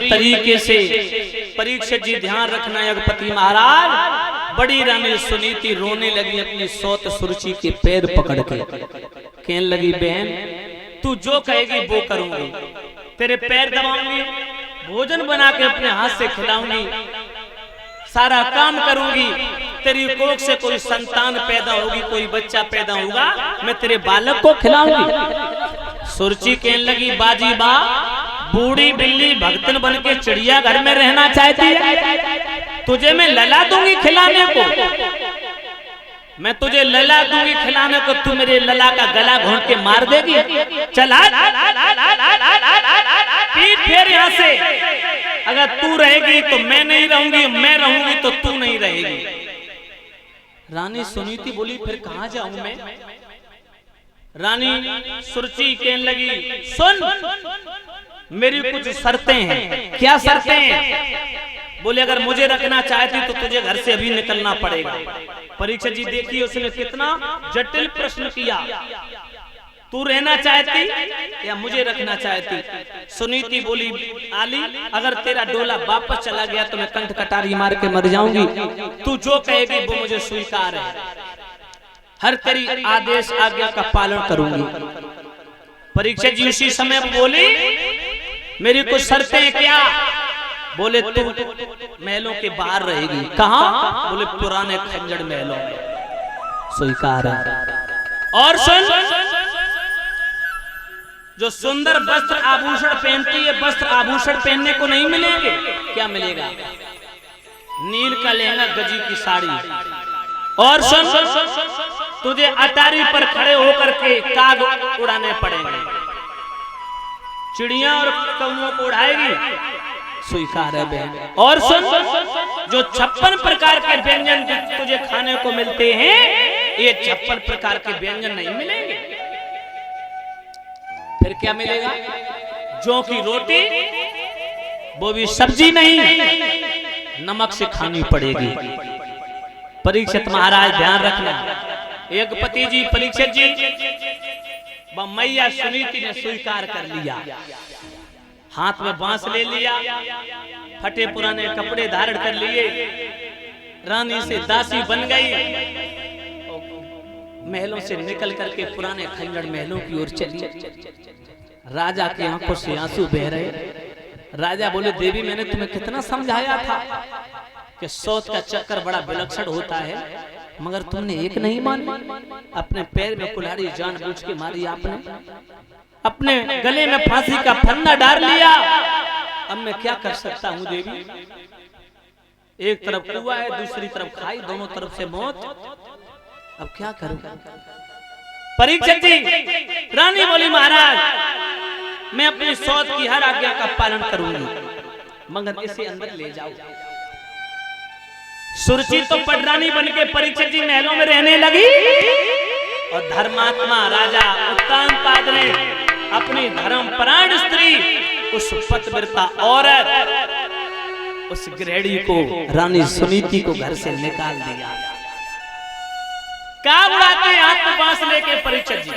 तरीके से परीक्षित जी ध्यान रखना। यज्ञपति महाराज बड़ी रानी सुनीति रोने लगी अपनी सौत सुरुचि के पैर पकड़ के, कहने लगी बहन तू जो कहेगी वो करूंगी, तेरे पैर दबाऊंगी, भोजन बना के अपने हाथ से खिलाऊंगी, सारा काम करूंगी, तेरी कोख से कोई संतान पैदा होगी, कोई बच्चा पैदा होगा, मैं तेरे बालक को खिलाऊंगी। सुरुचि कहने लगी बाजी बा, बूढ़ी बिल्ली भक्तन बन के चिड़िया घर में रहना चाहती है, तुझे मैं लला दूंगी खिलाने को, मैं तुझे लला दूंगी खिलाने को, तू मेरे लला का गला घोंट के मार देगी, चला पीठ फेर यहाँ से, अगर तू रहेगी तो मैं नहीं रहूंगी, मैं रहूंगी तो तू नहीं रहेगी। रानी सुनीति बोली फिर कहां जाऊं मैं? रानी सुरुचि कहने लगी सुन मेरी कुछ शर्तें हैं। क्या शर्तें हैं? बोले अगर मुझे रखना चाहती तो तुझे घर से अभी निकलना पड़ेगा। परीक्षित जी देखिए उसने कितना जटिल प्रश्न किया, तू रहना चाहती या मुझे रखना चाहती? सुनीति बोली आली अगर तेरा डोला वापस चला गया तो मैं कंठ कटारी मार के मर जाऊंगी, तू जो कहेगी वो मुझे स्वीकार है, हर तेरी आदेश आज्ञा का पालन करूंगी। परीक्षित जी उसी समय बोली मेरी कुछ शर्तें क्या? बोले तू महलों के बाहर रहेगी। कहां? बोले पुराने खंजर महलों में। स्वीकार है। और सुन जो सुंदर वस्त्र आभूषण पहनती है, वस्त्र आभूषण पहनने को नहीं मिलेंगे। क्या मिलेगा? नील का लहंगा, गजी की साड़ी। और सुन तुझे अटारी पर खड़े होकर के काग उड़ाने पड़ेंगे, चिड़िया और कौओं को उड़ाएगी। स्वीकार है बहन। और सुन जो 56 प्रकार के व्यंजन तुझे खाने को मिलते हैं, ये 56 प्रकार के व्यंजन नहीं मिलेंगे। फिर क्या मिलेगा? जौ की रोटी, वो भी सब्जी नहीं, नमक से खानी पड़ेगी। परीक्षित महाराज ध्यान रखना। यज्ञपति जी परीक्षित जी मैया सुनीति ने स्वीकार कर लिया, हाथ में बांस ले लिया, फटे पुराने कपड़े धारण कर लिए, रानी से दासी बन गई, महलों से निकल करके पुराने खंजर महलों की ओर चली। राजा की आंखों से आंसू बह रहे। राजा बोले देवी मैंने तुम्हें कितना समझाया था कि सौत का चक्कर बड़ा विलक्षण होता है, मगर तुमने एक नहीं मानी। अपने पैर में कुल्हाड़ी जानबूझ के मारी आपने, अपने गले में फांसी का फंदा डाल लिया। अब मैं क्या कर सकता हूँ देवी? एक तरफ कुआं है, दूसरी तरफ खाई, दोनों तरफ से मौत। अब क्या करूं? परीक्षित जी रानी बोली महाराज मैं अपनी सौत की हर आज्ञा का पालन करूंगी, मगर इसे अंदर ले जाओ। सुरुचि तो पटरानी बन के परीक्षित जी महलों में रहने लगी, और धर्मात्मा राजा उत्तानपाद ने अपनी धर्मपरायण स्त्री, उस पतिव्रता औरत, उस गृहिणी को, रानी सुनीति को घर से निकाल दिया। क्या उड़ाते हाथ में बांस लेके परीक्षित जी?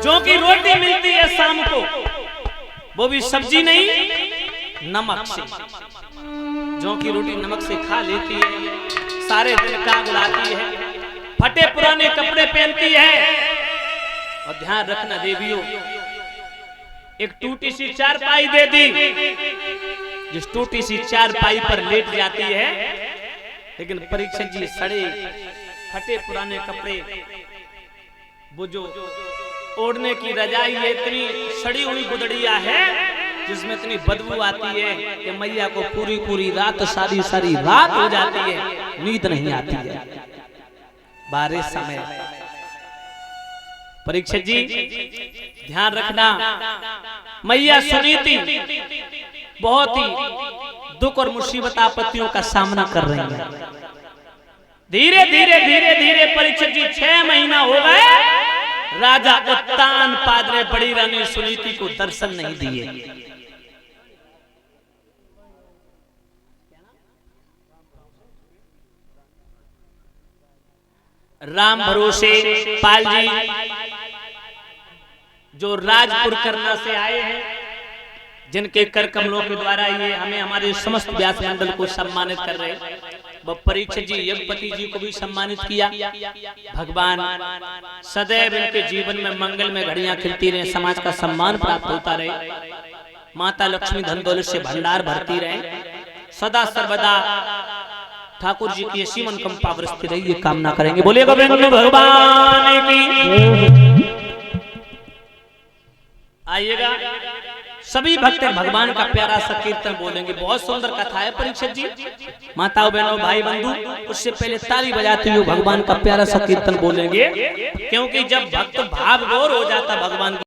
जो की रोटी मिलती है शाम को, वो भी सब्जी नहीं, नमक से। जो की रोटी नमक से खा लेती है, सारे दिन काग उड़ाती है, फटे पुराने कपड़े पहनती है। और ध्यान रखना देवियों, एक टूटी सी चारपाई दे दी, जिस टूटी सी चारपाई पर लेट जाती है। लेकिन परीक्षित जी सड़े फटे पुराने कपड़े, वो जो ओढ़ने की रजाई है इतनी सड़ी हुई गुदड़िया है जिसमें इतनी बदबू आती है कि मैया को पूरी पूरी रात, सारी सारी रात हो जाती है, नींद नहीं आती है। बारिश समय। परीक्षित जी ध्यान रखना, मैया सुनीति बहुत ही दुख और मुसीबत आपत्तियों का सामना कर रही है। धीरे धीरे धीरे धीरे परीक्षित जी 6 महीना हो गए, राजा उत्तानपाद ने बड़ी रानी सुनीति को दर्शन नहीं दिए। राम भरोसे पाल जी जो राजपुर करना से आए हैं, जिनके कर कमलों के द्वारा ये हमें हमारे समस्त व्यास मंडल को सम्मानित कर रहे हैं, वो परीक्षित जी यज्ञपति जी को भी सम्मानित किया। भगवान सदैव इनके जीवन में मंगल में घड़ियां खिलती रहे, समाज का सम्मान प्राप्त होता रहे, माता लक्ष्मी धन दौलत से भंडार भरती रहे, सदा सर्वदा ठाकुर जी की ऐसी मनोकामना वृष्टि रही, ये कामना करेंगे। बोलिए गोविंद भगवान की। आइएगा सभी भक्त भगवान का प्यारा सा कीर्तन बोलेंगे। बहुत सुंदर कथा है परीक्षित जी। माताओं बहनों भाई बंधु, उससे पहले ताली बजाते हुए भगवान का प्यारा सा कीर्तन बोलेंगे, क्योंकि जब भक्त भाव गौर हो जाता भगवान